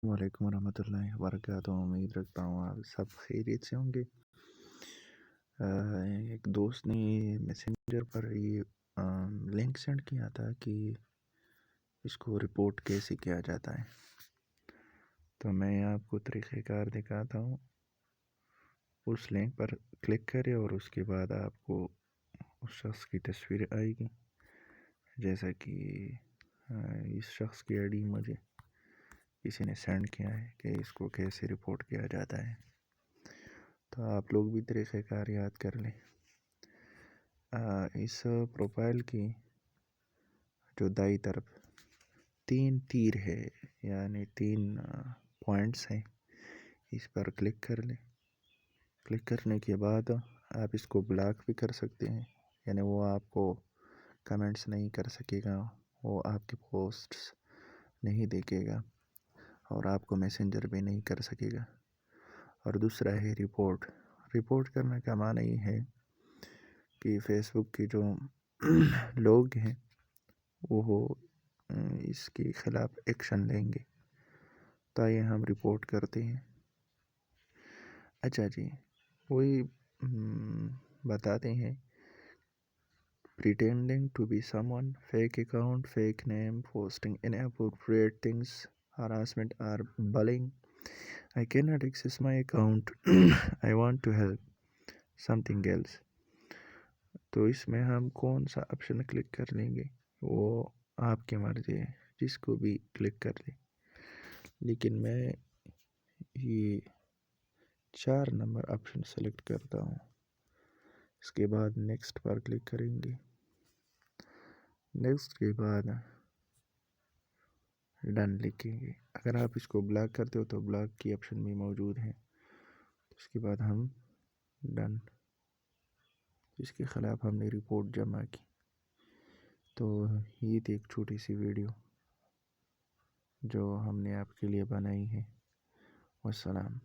وعلیکم ورحمۃ اللہ وبرکاتہ۔ امید رکھتا ہوں آپ سب خیریت سے ہوں گے۔ ایک دوست نے میسنجر پر یہ لنک سینڈ کیا تھا کہ اس کو رپورٹ کیسے کیا جاتا ہے، تو میں آپ کو طریقہ کار دکھاتا ہوں۔ اس لنک پر کلک کرے اور اس کے بعد آپ کو اس شخص کی تصویر آئے گی، جیسا کہ اس شخص کی آئی ڈی مجھے کسی نے سینڈ کیا ہے کہ اس کو کیسے رپورٹ کیا جاتا ہے، تو آپ لوگ بھی طریقہ کار یاد کر لیں۔ اس پروفائل کی جو دائیں طرف 3 تیر ہے، یعنی 3 پوائنٹس ہیں، اس پر کلک کر لیں۔ کلک کرنے کے بعد آپ اس کو بلاک بھی کر سکتے ہیں، یعنی وہ آپ کو کمنٹس نہیں کر سکے گا، وہ آپ کے پوسٹس نہیں دیکھے گا اور آپ کو میسنجر بھی نہیں کر سکے گا۔ اور دوسرا ہے رپورٹ۔ رپورٹ کرنے کا معنی یہ ہے کہ فیس بک کے جو لوگ ہیں وہ اس کے خلاف ایکشن لیں گے، تو یہ ہم رپورٹ کرتے ہیں۔ اچھا جی، وہی بتاتے ہیں pretending to be someone, fake account, fake name, posting inappropriate things, harassment or bullying. I cannot access my account. I want to help. Something else. تو اس میں ہم کون سا آپشن کلک کر لیں گے وہ آپ کی مرضی ہے، جس کو بھی کلک کر لیں، لیکن میں یہ 4 نمبر آپشن سلیکٹ کرتا ہوں۔ اس کے بعد نیکسٹ پر کلک کریں گے۔ نیکسٹ کے بعد ڈن لکھیں گے۔ اگر آپ اس کو بلاک کرتے ہو تو بلاک کی آپشن بھی موجود ہے۔ اس کے بعد ہم ڈن، جس کے خلاف ہم نے رپورٹ جمع کی۔ تو یہ تھی ایک چھوٹی سی ویڈیو جو ہم نے آپ کے لیے بنائی ہے۔ والسلام۔